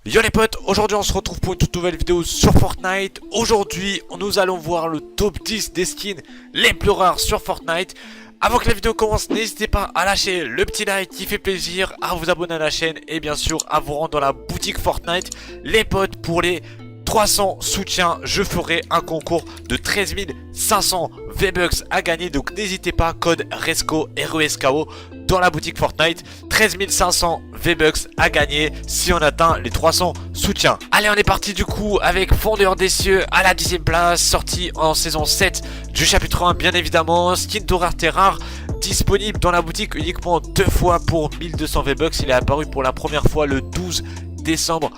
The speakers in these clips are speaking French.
Yo les potes, aujourd'hui on se retrouve pour une toute nouvelle vidéo sur Fortnite. Aujourd'hui nous allons voir le top 10 des skins les plus rares sur Fortnite. Avant que la vidéo commence, n'hésitez pas à lâcher le petit like qui fait plaisir, à vous abonner à la chaîne et bien sûr à vous rendre dans la boutique Fortnite. Les potes, pour les 300 soutiens, je ferai un concours de 13 500 V-Bucks à gagner. Donc n'hésitez pas, code RESCO, R-E-S-K-O dans la boutique Fortnite. 13 500 V-Bucks à gagner si on atteint les 300 soutiens. Allez, on est parti du coup avec Fondeur des cieux à la 10e place, sorti en saison 7 du chapitre 1 bien évidemment. Skin de rareté rare, disponible dans la boutique uniquement 2 fois pour 1200 V-Bucks. Il est apparu pour la première fois le 12 décembre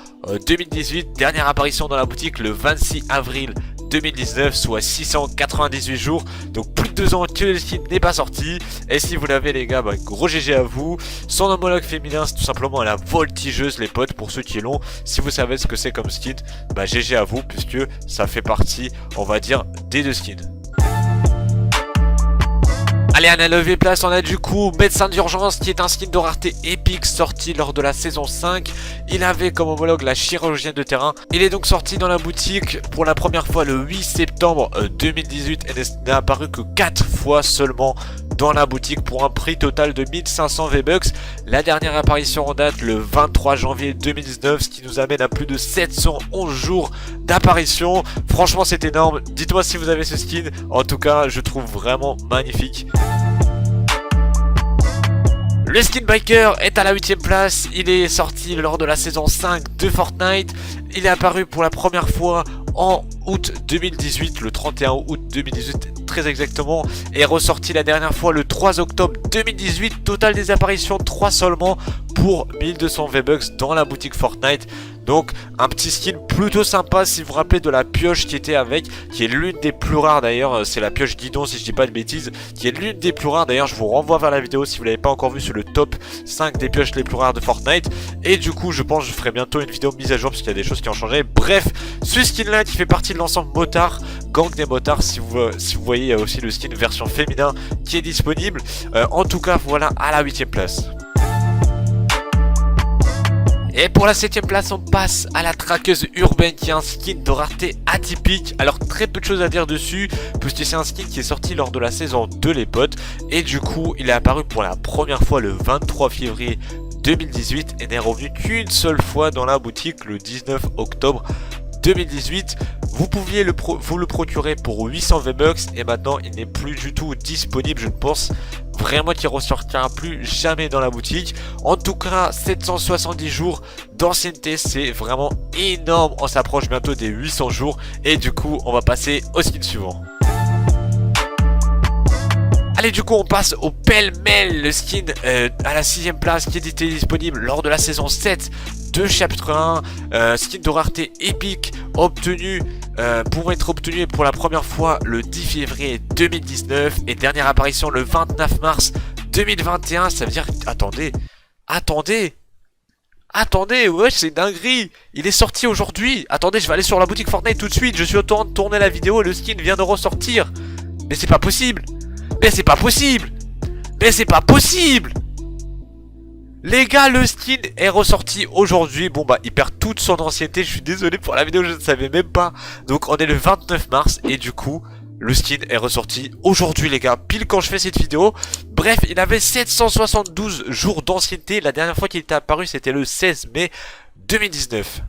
2018. Dernière apparition dans la boutique le 26 avril 2019, soit 698 jours. Donc plus de 2 ans que le skin n'est pas sorti. Et si vous l'avez les gars, bah, gros GG à vous. Son homologue féminin, c'est tout simplement la voltigeuse les potes, pour ceux qui l'ont. Si vous savez ce que c'est comme skin, bah GG à vous, puisque ça fait partie, on va dire, des deux skins. Allez, à la 9e place, on a du coup Médecin d'urgence, qui est un skin de rareté épique sorti lors de la saison 5. Il avait comme homologue la chirurgienne de terrain. Il est donc sorti dans la boutique pour la première fois le 8 septembre 2018 et n'est apparu que 4 fois seulement dans la boutique pour un prix total de 1500 V-Bucks. La dernière apparition en date le 23 janvier 2019, ce qui nous amène à plus de 711 jours d'apparition. Franchement, c'est énorme. Dites-moi si vous avez ce skin. En tout cas, je trouve vraiment magnifique. Le skin biker est à la 8e place. Il est sorti lors de la saison 5 de Fortnite. Il est apparu pour la première fois en août 2018, le 31 août 2018 très exactement, et ressorti la dernière fois le 3 octobre 2018. Total des apparitions 3 seulement pour 1200 V-Bucks dans la boutique Fortnite. Donc un petit skin plutôt sympa si vous vous rappelez de la pioche qui était avec, qui est l'une des plus rares d'ailleurs. C'est la pioche guidon si je dis pas de bêtises, qui est l'une des plus rares d'ailleurs. Je vous renvoie vers la vidéo si vous l'avez pas encore vu sur le top 5 des pioches les plus rares de Fortnite. Et du coup je pense que je ferai bientôt une vidéo mise à jour parce qu'il y a des choses qui ont changé. Bref, ce skin là qui fait partie de l'ensemble motard, gang des motards. Si vous voyez, il y a aussi le skin version féminin qui est disponible. En tout cas voilà, à la 8e place. Et pour la 7e place, on passe à la traqueuse urbaine, qui est un skin de rareté atypique. Alors très peu de choses à dire dessus, puisque c'est un skin qui est sorti lors de la saison 2 les potes. Et du coup il est apparu pour la première fois le 23 février 2018 et n'est revenu qu'une seule fois dans la boutique le 19 octobre 2018. Vous pouviez vous le procurer pour 800 V-Bucks et maintenant il n'est plus du tout disponible. Je ne pense vraiment qu'il ressortira plus jamais dans la boutique. En tout cas 770 jours d'ancienneté, c'est vraiment énorme. On s'approche bientôt des 800 jours et du coup on va passer au skin suivant. Allez, du coup on passe au pêle-mêle, le skin à la 6e place qui était disponible lors de la saison 7 de chapitre 1. Skin de rareté épique obtenu pour être obtenu pour la première fois le 10 février 2019 et dernière apparition le 29 mars 2021. Ça veut dire, attendez, wesh, c'est dinguerie. Il est sorti aujourd'hui. Attendez, je vais aller sur la boutique Fortnite tout de suite. Je suis au temps de tourner la vidéo et le skin vient de ressortir. Mais c'est pas possible. Les gars, le skin est ressorti aujourd'hui. Bon bah il perd toute son ancienneté. Je suis désolé pour la vidéo, je ne savais même pas. Donc on est le 29 mars et du coup le skin est ressorti aujourd'hui les gars, pile quand je fais cette vidéo. Bref, il avait 772 jours d'ancienneté. La dernière fois qu'il était apparu c'était le 16 mai 2019.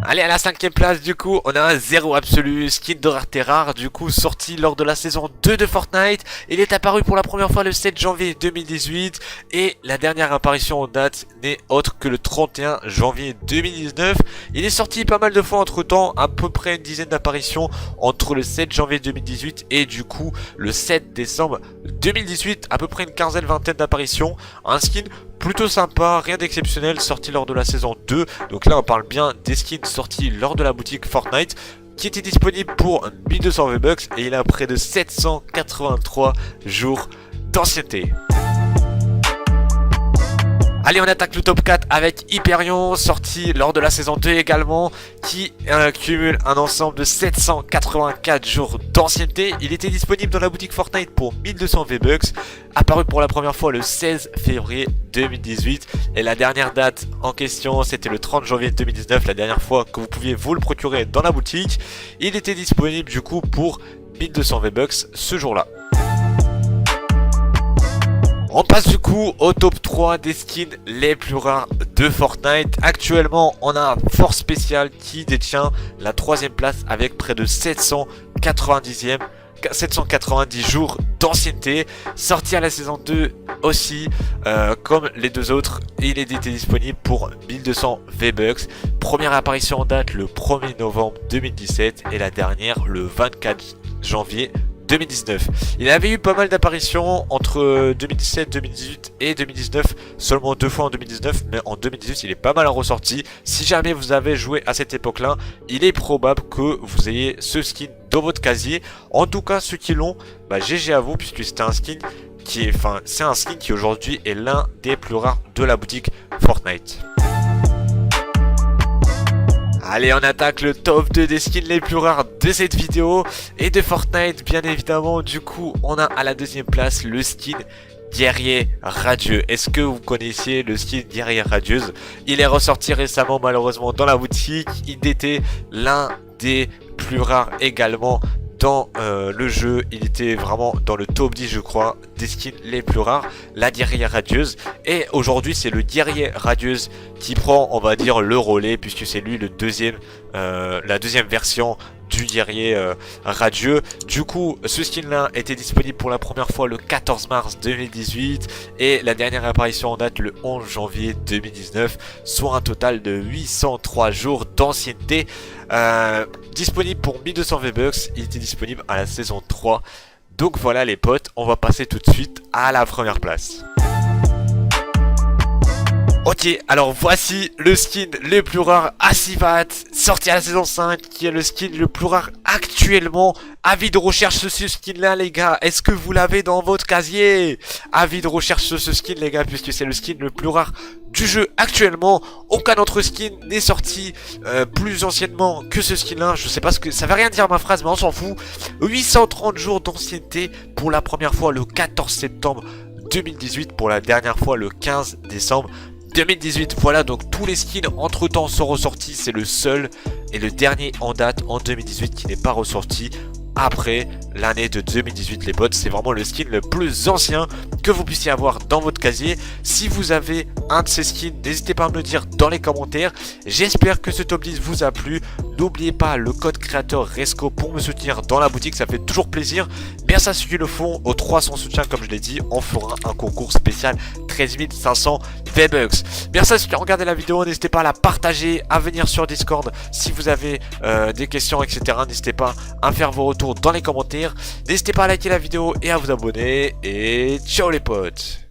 Allez, à la 5e place, du coup, on a un 0 absolu, skin de rareté rare, du coup, sorti lors de la saison 2 de Fortnite. Il est apparu pour la première fois le 7 janvier 2018 et la dernière apparition en date n'est autre que le 31 janvier 2019. Il est sorti pas mal de fois entre temps, à peu près une dizaine d'apparitions entre le 7 janvier 2018 et du coup le 7 décembre 2018, à peu près une quinzaine, vingtaine d'apparitions. Un skin plutôt sympa, rien d'exceptionnel, sorti lors de la saison 2. Donc là on parle bien des skins sortis lors de la boutique Fortnite, qui était disponible pour 1200 V-Bucks et il a près de 783 jours d'ancienneté. Allez, on attaque le top 4 avec Hyperion, sorti lors de la saison 2 également, qui cumule un ensemble de 784 jours d'ancienneté. Il était disponible dans la boutique Fortnite pour 1200 V-Bucks, apparu pour la première fois le 16 février 2018. Et la dernière date en question, c'était le 30 janvier 2019, la dernière fois que vous pouviez vous le procurer dans la boutique. Il était disponible du coup pour 1200 V-Bucks ce jour-là. On passe du coup au top 3 des skins les plus rares de Fortnite. Actuellement, on a Force Spéciale qui détient la 3ème place avec près de 790 jours d'ancienneté. Sorti à la saison 2 aussi, comme les deux autres, il était disponible pour 1200 V-Bucks. Première apparition en date le 1er novembre 2017 et la dernière le 24 janvier 2019. Il avait eu pas mal d'apparitions entre 2017, 2018 et 2019, seulement 2 fois en 2019, mais en 2018 il est pas mal ressorti. Si jamais vous avez joué à cette époque là, il est probable que vous ayez ce skin dans votre casier. En tout cas ceux qui l'ont, GG à vous, puisque c'était un skin qui est, c'est un skin qui aujourd'hui est l'un des plus rares de la boutique Fortnite. Allez, on attaque le top 2 des skins les plus rares de cette vidéo et de Fortnite bien évidemment. Du coup, on a à la 2ème place le skin Guerrier Radieux. Est-ce que vous connaissiez le skin Guerrier Radieuse? Il est ressorti récemment malheureusement dans la boutique. Il était l'un des plus rares également dans le jeu. Il était vraiment dans le top 10 je crois des skins les plus rares, la guerrière radieuse. Et aujourd'hui c'est le guerrier radieuse qui prend, on va dire, le relais, puisque c'est lui le la deuxième version du guerrier radieux. Du coup ce skin là était disponible pour la première fois le 14 mars 2018 et la dernière apparition en date le 11 janvier 2019, soit un total de 803 jours d'ancienneté. Disponible pour 1200 V-Bucks. Il était disponible à la saison 3. Donc voilà les potes, on va passer tout de suite à la première place. Ok, alors voici le skin le plus rare Asivat, sorti à la saison 5, qui est le skin le plus rare actuellement. Avis de recherche sur ce skin là les gars, est-ce que vous l'avez dans votre casier? Avis de recherche sur ce skin les gars, puisque c'est le skin le plus rare du jeu actuellement. Aucun autre skin n'est sorti plus anciennement que ce skin là. Je sais pas ce que ça va rien dire ma phrase, mais on s'en fout. 830 jours d'ancienneté pour la première fois le 14 septembre 2018, pour la dernière fois le 15 décembre 2018. Voilà, donc tous les skins entre temps sont ressortis. C'est le seul et le dernier en date en 2018 qui n'est pas ressorti après l'année de 2018 les potes. C'est vraiment le skin le plus ancien que vous puissiez avoir dans votre casier. Si vous avez un de ces skins, n'hésitez pas à me le dire dans les commentaires. J'espère que ce top 10 vous a plu. N'oubliez pas le code créateur RESCO pour me soutenir dans la boutique, ça fait toujours plaisir. Merci à ceux qui le font. Aux 300 soutiens, comme je l'ai dit, on fera un concours spécial 13 500 V-Bucks. Merci à ceux qui ont regardé la vidéo, n'hésitez pas à la partager, à venir sur Discord si vous avez des questions, etc. N'hésitez pas à faire vos retours dans les commentaires. N'hésitez pas à liker la vidéo et à vous abonner. Et ciao les potes.